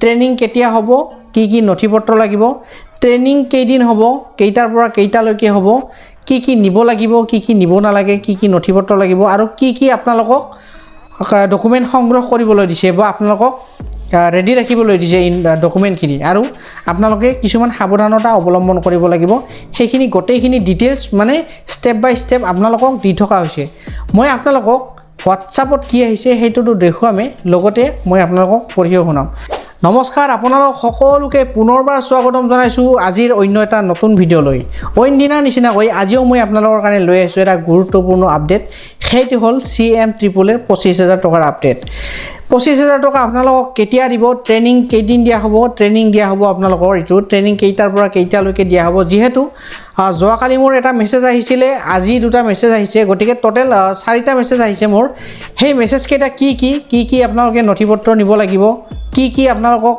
Training কেতিয়া হ'ব, কি নথিপত্ৰ লাগিব, ট্ৰেইনিং কেইদিন হ'ব, কেইটাৰ পৰা কেইটালৈকে হ'ব, কি নিব লাগিব, কি নিব নালাগে, কি নথিপত্ৰ লাগিব আৰু কি আপোনালোকক ডকুমেণ্ট সংগ্ৰহ কৰিবলৈ দিছে বা আপোনালোকক ৰেডি ৰাখিবলৈ দিছে ডকুমেণ্টখিনি আৰু আপোনালোকে কিছুমান সাৱধানতা অৱলম্বন কৰিব লাগিব। সেইখিনি গোটেইখিনি ডিটেইলছ মানে ষ্টেপ বাই ষ্টেপ আপোনালোকক দি থকা হৈছে। মই আপোনালোকক হোৱাটছআপত কি আহিছে সেইটোতো দেখুৱামেই, লগতে মই আপোনালোকক পঢ়িও শুনাম। নমস্কাৰ, আপোনালোক সকলোকে পুনৰবাৰ স্বাগতম জনাইছোঁ আজিৰ অন্য এটা নতুন ভিডিঅ'লৈ। অইন দিনাৰ নিচিনাকৈ আজিও মই আপোনালোকৰ কাৰণে লৈ আহিছোঁ এটা গুৰুত্বপূৰ্ণ আপডেট। সেইটো হ'ল CM-300 25,000 টকাৰ আপডেট। 25,000 টকা আপোনালোকক কেতিয়া দিব, ট্ৰেইনিং কেইদিন দিয়া হ'ব, ট্ৰেইনিং দিয়া হ'ব আপোনালোকৰ এইটো ট্ৰেইনিং কেইটাৰ পৰা কেইটালৈকে দিয়া হ'ব। যিহেতু যোৱাকালি মোৰ এটা মেছেজ আহিছিলে, আজি দুটা মেছেজ আহিছে, গতিকে টোটেল 4টা মেছেজ আহিছে মোৰ। সেই মেছেজকেইটা কি আপোনালোকে নথিপত্ৰ নিব লাগিব, কি আপোনালোকক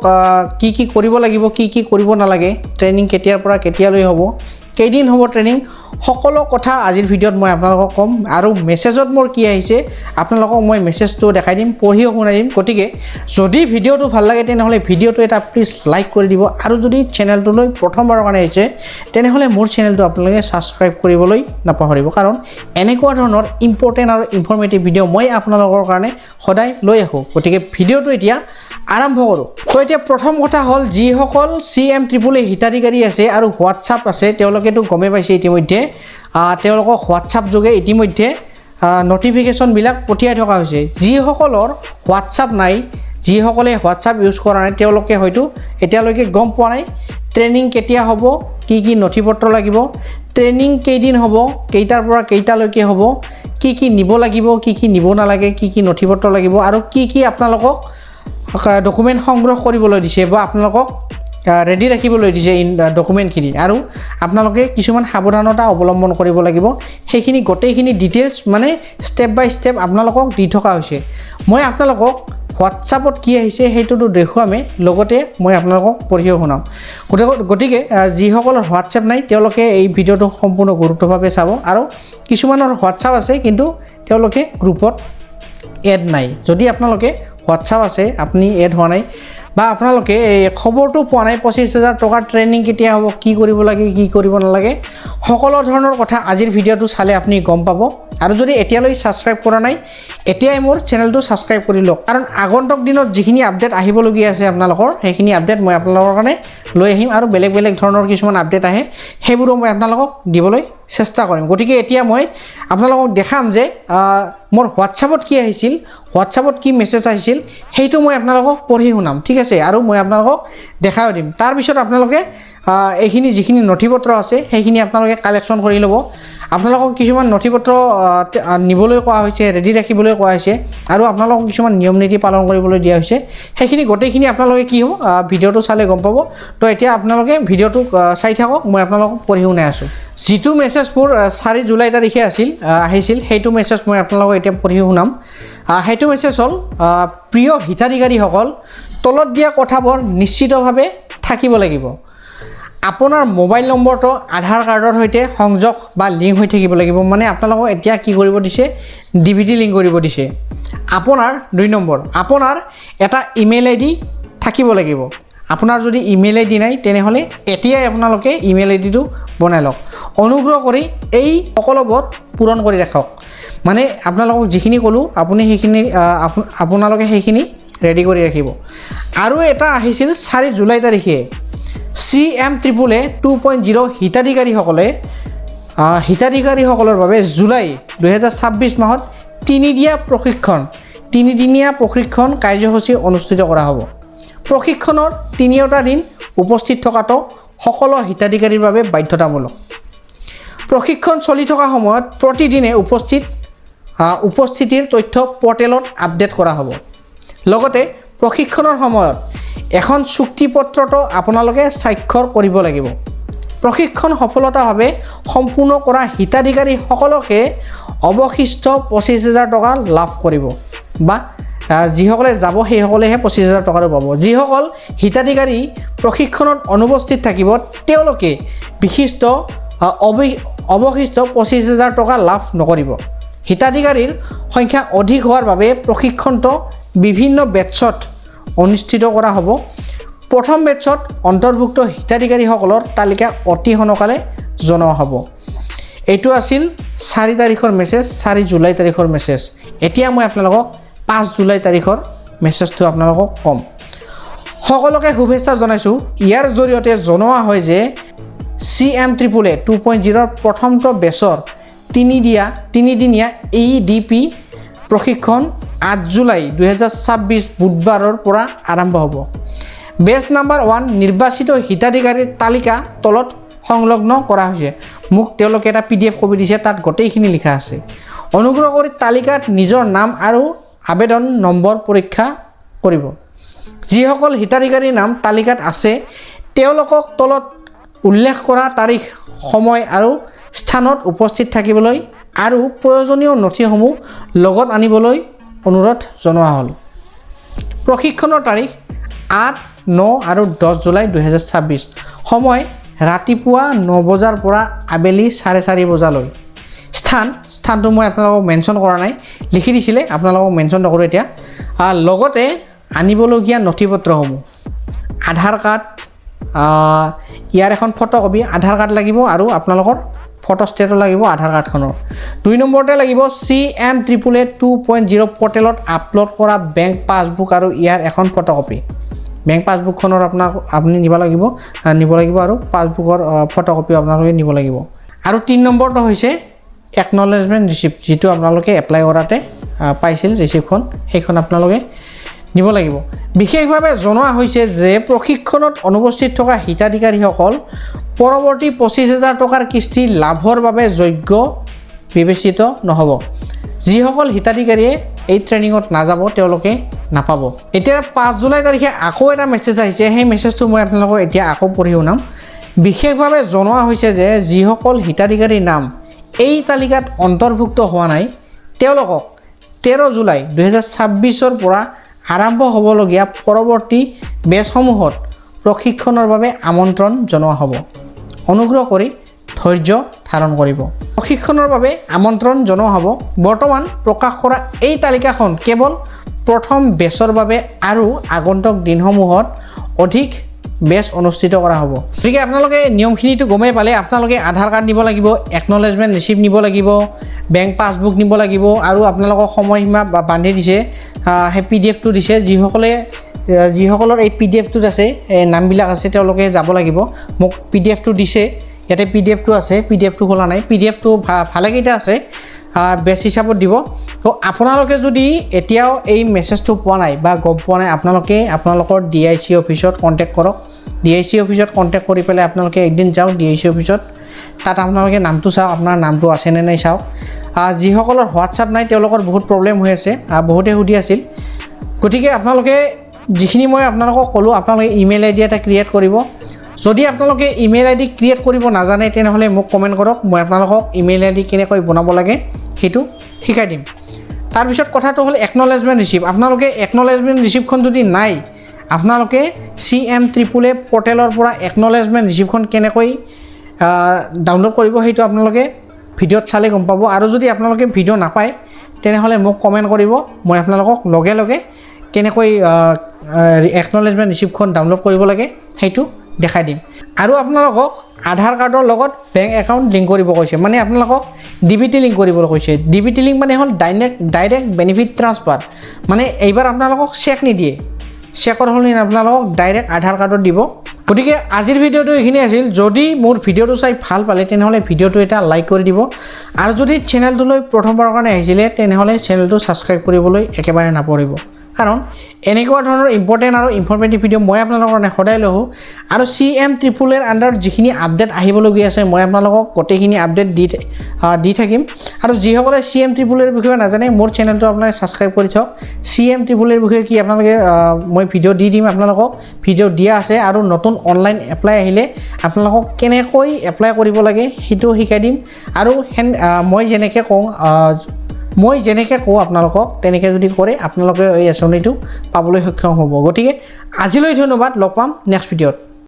কি কৰিব লাগিব, কি কৰিব নালাগে, ট্ৰেইনিং কেতিয়াৰ পৰা কেতিয়ালৈ হ'ব, কেইদিন হ'ব ট্ৰেইনিং, সকলো কথা আজিৰ ভিডিঅ'ত মই আপোনালোকক ক'ম। আৰু মেছেজত মোৰ কি আহিছে আপোনালোকক মই মেছেজটো দেখাই দিম, পঢ়িও শুনাই দিম। গতিকে যদি ভিডিঅ'টো ভাল লাগে তেনেহ'লে ভিডিঅ'টো এটা প্লিজ লাইক কৰি দিব আৰু যদি চেনেলটোলৈ প্ৰথমবাৰৰ কাৰণে আহিছে তেনেহ'লে মোৰ চেনেলটো আপোনালোকে ছাবস্ক্ৰাইব কৰিবলৈ নাপাহৰিব, কাৰণ এনেকুৱা ধৰণৰ ইম্পৰ্টেণ্ট আৰু ইনফৰ্মেটিভ ভিডিঅ' মই আপোনালোকৰ কাৰণে সদায় লৈ আহোঁ। গতিকে ভিডিঅ'টো এতিয়া আৰম্ভ কৰোঁ। তো এতিয়া প্ৰথম কথা হ'ল, যিসকল CM-300 হিতাধিকাৰী আছে আৰু হোৱাটছআপ আছে তেওঁলোকেতো গমেই পাইছে ইতিমধ্যে, তেওঁলোকক হোৱাটছআপ যোগে ইতিমধ্যে নটিফিকেশ্যনবিলাক পঠিয়াই থকা হৈছে। যিসকলৰ হোৱাটছআপ নাই, যিসকলে হোৱাটছআপ ইউজ কৰা নাই, তেওঁলোকে হয়তো এতিয়ালৈকে গম পোৱা নাই ট্ৰেইনিং কেতিয়া হ'ব, কি নথিপত্ৰ লাগিব, ট্ৰেইনিং কেইদিন হ'ব, কেইটাৰ পৰা কেইটালৈকে হ'ব, কি নিব লাগিব, কি নিব নালাগে, কি নথিপত্ৰ লাগিব আৰু কি আপোনালোকক ডকুমেণ্ট সংগ্ৰহ কৰিবলৈ দিছে বা আপোনালোকক ৰেডি ৰাখিবলৈ দিছে ডকুমেণ্টখিনি আৰু আপোনালোকে কিছুমান সাৱধানতা অৱলম্বন কৰিব লাগিব। সেইখিনি গোটেইখিনি ডিটেইলছ মানে ষ্টেপ বাই ষ্টেপ আপোনালোকক দি থকা হৈছে। মই আপোনালোকক হোৱাটছআপত কি আহিছে সেইটোতো দেখুৱামেই, লগতে মই আপোনালোকক পঢ়িও শুনাম। গতিকে যিসকলৰ হোৱাটছআপ নাই তেওঁলোকে এই ভিডিঅ'টো সম্পূৰ্ণ গুৰুত্বভাৱে চাব। আৰু কিছুমানৰ হোৱাটছআপ আছে কিন্তু তেওঁলোকে গ্ৰুপত এড নাই। যদি আপোনালোকে হোৱাটছআপ আছে, আপুনি এড হোৱা নাই বা আপোনালোকে এই খবৰটো পোৱা নাই 25,000 টকাৰ ট্ৰেইনিং কেতিয়া হ'ব, কি কৰিব লাগে, কি কৰিব নালাগে, সকলো ধৰণৰ কথা আজিৰ ভিডিঅ'টো চালে আপুনি গম পাব। আৰু যদি এতিয়ালৈ ছাবস্ক্ৰাইব কৰা নাই, এতিয়াই মোৰ চেনেলটো ছাবস্ক্ৰাইব কৰি লওক, কাৰণ আগন্তুক দিনত যিখিনি আপডেট আহিবলগীয়া আছে আপোনালোকৰ, সেইখিনি আপডেট মই আপোনালোকৰ কাৰণে লৈ আহিম আৰু বেলেগ ধৰণৰ কিছুমান আপডেট আহে সেইবোৰো মই আপোনালোকক দিবলৈ চেষ্টা কৰিম। গতিকে এতিয়া মই আপোনালোকক দেখাম যে মোৰ হোৱাটছআপত কি আহিছিল, হোৱাটছআপত কি মেছেজ আহিছিল সেইটো মই আপোনালোকক পঢ়ি শুনাম, ঠিক আছে, আৰু মই আপোনালোকক দেখাই দিম। তাৰপিছত আপোনালোকে এইখিনি যিখিনি নথিপত্ৰ আছে সেইখিনি আপোনালোকে কালেকশ্যন কৰি ল'ব। আপোনালোকক কিছুমান নথিপত্ৰ নিবলৈ কোৱা হৈছে, ৰেডি ৰাখিবলৈ কোৱা হৈছে আৰু আপোনালোকক কিছুমান নিয়ম নীতি পালন কৰিবলৈ দিয়া হৈছে। সেইখিনি গোটেইখিনি আপোনালোকে কি হ'ব ভিডিঅ'টো চালে গম পাব। তো এতিয়া আপোনালোকে ভিডিঅ'টো চাই থাকক, মই আপোনালোকক পঢ়ি শুনাই আছোঁ। যিটো মেছেজ মোৰ 4 জুলাই তাৰিখে আহিছিল সেইটো মেছেজ মই আপোনালোকক এতিয়া পঢ়ি শুনাম। সেইটো মেছেজ হ'ল, প্ৰিয় হিতাধিকাৰীসকল, তলত দিয়া কথাবোৰ নিশ্চিতভাৱে থাকিব লাগিব। আপোনাৰ মোবাইল নম্বৰটো আধাৰ কাৰ্ডৰ সৈতে সংযোগ বা লিংক হৈ থাকিব লাগিব। মানে আপোনালোকক এতিয়া কি কৰিব দিছে, DVD লিংক কৰিব দিছে। আপোনাৰ 2 নম্বৰ, আপোনাৰ এটা ইমেইল ID থাকিব লাগিব। আপোনাৰ যদি ইমেইল ID নাই তেনেহ'লে এতিয়াই আপোনালোকে ইমেইল IDটো বনাই লওক। অনুগ্ৰহ কৰি এই সকলোবোৰ পূৰণ কৰি ৰাখক। মানে আপোনালোকক যিখিনি ক'লোঁ আপুনি সেইখিনি আপোনালোকে সেইখিনি ৰেডি কৰি ৰাখিব। আৰু এটা আহিছিল 4 জুলাই তাৰিখে, CM-300 2.0 হিতাধিকাৰীসকলৰ বাবে জুলাই 2026 মাহত 3দিনীয়া প্ৰশিক্ষণ কাৰ্যসূচী অনুষ্ঠিত কৰা হ'ব। প্ৰশিক্ষণৰ 3টা দিন উপস্থিত থকাটো সকলো হিতাধিকাৰীৰ বাবে বাধ্যতামূলক। প্ৰশিক্ষণ চলি থকা সময়ত প্ৰতিদিনে উপস্থিতিৰ তথ্য পৰ্টেলত আপডেট কৰা হ'ব। লগতে প্ৰশিক্ষণৰ সময়ত এখন চুক্তিপত্ৰটো আপোনালোকে স্বাক্ষৰ কৰিব লাগিব। প্ৰশিক্ষণ সফলতাভাৱে সম্পূৰ্ণ কৰা হিতাধিকাৰীসকলকে অৱশিষ্ট 25,000 টকা লাভ কৰিব বা যিসকলে যাব সেইসকলেহে 25,000 টকাটো পাব। যিসকল হিতাধিকাৰী প্ৰশিক্ষণত অনুপস্থিত থাকিব তেওঁলোকে অৱশিষ্ট 25,000 টকা লাভ নকৰিব। হিতাধিকাৰীৰ সংখ্যা অধিক হোৱাৰ বাবে প্ৰশিক্ষণটো বিভিন্ন বেটছত অনুষ্ঠিত কৰা হ'ব। প্ৰথম বেটছত অন্তৰ্ভুক্ত হিতাধিকাৰীসকলৰ তালিকা অতি সোনকালে জনোৱা হ'ব। এইটো আছিল 4 তাৰিখৰ মেছেজ, 4 জুলাই তাৰিখৰ মেছেজ। এতিয়া মই আপোনালোকক 5 জুলাই তাৰিখৰ মেছেজটো আপোনালোকক ক'ম। সকলোকে শুভেচ্ছা জনাইছোঁ। ইয়াৰ জৰিয়তে জনোৱা হয় যে CMAAA 2.0 প্ৰথমটো বেচৰ তিনিদিনীয়া EDP প্ৰশিক্ষণ 8 জুলাই 2026 বুধবাৰৰ পৰা আৰম্ভ হ'ব। বেচ নাম্বাৰ 1 নিৰ্বাচিত হিতাধিকাৰীৰ তালিকা তলত সংলগ্ন কৰা হৈছে। মোক তেওঁলোকে এটা PDF কপি দিছে, তাত গোটেইখিনি লিখা আছে। অনুগ্ৰহ কৰি তালিকাত নিজৰ নাম আৰু আবেদন নম্বৰ পৰীক্ষা কৰিব। যিসকল হিতাধিকাৰীৰ নাম তালিকাত আছে তেওঁলোকক তলত উল্লেখ কৰা তাৰিখ, সময় আৰু স্থানত উপস্থিত থাকিবলৈ আৰু প্ৰয়োজনীয় নথিসমূহ লগত আনিবলৈ অনুৰোধ জনোৱা হ'ল। প্ৰশিক্ষণৰ তাৰিখ 8, 9 আৰু 10 জুলাই 2026। সময় ৰাতিপুৱা 9 বজাৰ পৰা আবেলি 4:30 বজালৈ। স্থানটো মই আপোনালোকক মেনশ্যন কৰা নাই, লিখি দিছিলে, আপোনালোকক মেনশ্যন নকৰোঁ এতিয়া। লগতে আনিবলগীয়া নথিপত্ৰসমূহ আধাৰ কাৰ্ড, ইয়াৰ এখন ফটোকপি, আধাৰ কাৰ্ড লাগিব আৰু আপোনালোকৰ ফটোষ্টেটো লাগিব আধাৰ কাৰ্ডখনৰ। 2 নম্বৰতে লাগিব CMAAA 2.0 পৰ্টেলত আপলোড কৰা বেংক পাছবুক আৰু ইয়াৰ এখন ফটোকপি। বেংক পাছবুকখনৰ আপুনি নিব লাগিব আৰু পাছবুকৰ ফটোকপি আপোনালোকে নিব লাগিব। আৰু 3 নম্বৰটো হৈছে একনলেজমেণ্ট ৰিচিপ্ট, যিটো আপোনালোকে এপ্লাই কৰাতে পাইছিল ৰিচিপ্টখন, সেইখন আপোনালোকে নিব লাগিব। বিশেষভাৱে জনোৱা হৈছে যে প্ৰশিক্ষণত অনুপস্থিত থকা হিতাধিকাৰীসকল পৰৱৰ্তী 25,000 টকাৰ কিস্তি লাভৰ বাবে যোগ্য বিবেচিত নহ'ব। যিসকল হিতাধিকাৰীয়ে এই ট্ৰেইনিঙত নাযাব তেওঁলোকে নাপাব। এতিয়া 5 জুলাই তাৰিখে আকৌ এটা মেছেজ আহিছে, সেই মেছেজটো মই আপোনালোকক এতিয়া আকৌ পঢ়ি শুনাম। বিশেষভাৱে জনোৱা হৈছে যে যিসকল হিতাধিকাৰীৰ নাম এই তালিকাত অন্তৰ্ভুক্ত হোৱা নাই তেওঁলোকক 13 জুলাই 2026 পৰা আৰম্ভ হ'বলগীয়া পৰৱৰ্তী বেচসমূহত প্ৰশিক্ষণৰ বাবে আমন্ত্ৰণ জনোৱা হ'ব। অনুগ্ৰহ কৰি ধৈৰ্য ধাৰণ কৰিব। প্ৰশিক্ষণৰ বাবে আমন্ত্ৰণ জনোৱা হ'ব। বৰ্তমান প্ৰকাশ কৰা এই তালিকাখন কেৱল প্ৰথম বেচৰ বাবে আৰু আগন্তুক দিনসমূহত অধিক বেচ অনুষ্ঠিত কৰা হ'ব। গতিকে আপোনালোকে নিয়মখিনিটো গমেই পালে। আপোনালোকে আধাৰ কাৰ্ড নিব লাগিব, একনলেজমেণ্ট ৰিচিপ্ট নিব লাগিব, বেংক পাছবুক নিব লাগিব আৰু আপোনালোকক সময়সীমা বান্ধি দিছে, সেই PDFটো দিছে। যিসকলৰ এই PDFটোত আছে, নামবিলাক আছে, তেওঁলোকে যাব লাগিব। মোক PDFটো দিছে, ইয়াতে PDFটো আছে, PDFটো খোলা নাই। PDFটো ভালেকেইটা আছে, বেচ হিচাপত দিব। তো আপোনালোকে যদি এতিয়াও এই মেছেজটো পোৱা নাই বা গম পোৱা নাই, আপোনালোকৰ DIC অফিচত কণ্টেক্ট কৰক। DIC অফিচত কণ্টেক্ট কৰি পেলাই আপোনালোকে একদিন যাওক DIC অফিচত, তাত আপোনালোকে নামটো চাওক, আপোনাৰ নামটো আছেনে নাই চাওক। যিসকলৰ হোৱাটছআপ নাই তেওঁলোকৰ বহুত প্ৰব্লেম হৈ আছে, বহুতে সুধি আছিল। গতিকে আপোনালোকে যিখিনি মই আপোনালোকক ক'লোঁ, আপোনালোকে ইমেইল ID এটা ক্ৰিয়েট কৰিব। যদি আপোনালোকে ইমেইল ID ক্ৰিয়েট কৰিব নাজানে তেনেহ'লে মোক কমেণ্ট কৰক, মই আপোনালোকক ইমেইল ID কেনেকৈ বনাব লাগে সেইটো শিকাই দিম। তাৰপিছত কথাটো হ'ল একনলেজমেণ্ট ৰিচিপ্ট। আপোনালোকে একনলেজমেণ্ট ৰিচিপ্টখন যদি নাই, আপোনালোকে CMAAA পৰ্টেলৰ পৰা একনলেজমেণ্ট ৰিচিপ্টখন কেনেকৈ ডাউনলোড কৰিব সেইটো আপোনালোকে ভিডিঅ'ত চালে গম পাব। আৰু যদি আপোনালোকে ভিডিঅ' নাপায় তেনেহ'লে মোক কমেণ্ট কৰিব, মই আপোনালোকক লগে লগে কেনেকৈ একনলেজমেণ্ট ৰিচিপ্টখন ডাউনলোড কৰিব লাগে সেইটো দেখাই দিম। আৰু আপোনালোকক আধাৰ কাৰ্ডৰ লগত বেংক একাউণ্ট লিংক কৰিব কৈছে, মানে আপোনালোকক DBT লিংক কৰিবলৈ কৈছে। DBT লিংক মানে হ'ল ডাইৰেক্ট বেনিফিট ট্ৰান্সফাৰ। মানে এইবাৰ আপোনালোকক চেক নিদিয়ে, চেকৰ সলনি আপোনালোকক ডাইৰেক্ট আধাৰ কাৰ্ডত দিব। গতিকে আজিৰ ভিডিঅ'টো এইখিনি আছিল। যদি মোৰ ভিডিঅ'টো চাই ভাল পালে তেনেহ'লে ভিডিঅ'টো এটা লাইক কৰি দিব, আৰু যদি চেনেলটোলৈ প্ৰথমবাৰৰ কাৰণে আহিছিলে তেনেহ'লে চেনেলটো ছাবস্ক্ৰাইব কৰিবলৈ একেবাৰে নাপাহৰিব। কাৰণ এনেকুৱা ধৰণৰ ইম্পৰ্টেণ্ট আৰু ইনফৰ্মেটিভ ভিডিঅ' মই আপোনালোকৰ কাৰণে সদায় লৈ আহোঁ। আৰু CMAAAৰ আণ্ডাৰত যিখিনি আপডেট আহিবলগীয়া আছে মই আপোনালোকক গোটেইখিনি আপডেট দি থাকিম। আৰু যিসকলে CMAAAৰ বিষয়ে নাজানে মোৰ চেনেলটো আপোনালোকে ছাবস্ক্ৰাইব কৰি থওক। CMAAAৰ বিষয়ে কি আপোনালোকে মই ভিডিঅ' দি দিম, আপোনালোকক ভিডিঅ' দিয়া আছে। আৰু নতুন অনলাইন এপ্লাই আহিলে আপোনালোকক কেনেকৈ এপ্লাই কৰিব লাগে সেইটো শিকাই দিম। আৰু মই যেনেকৈ কওঁ আপোনালোকক তেনেকৈ যদি কৰে আপোনালোকে এই আঁচনিটো পাবলৈ সক্ষম হ'ব। গতিকে আজিলৈ ধন্যবাদ, লগ পাম নেক্সট ভিডিঅ'ত।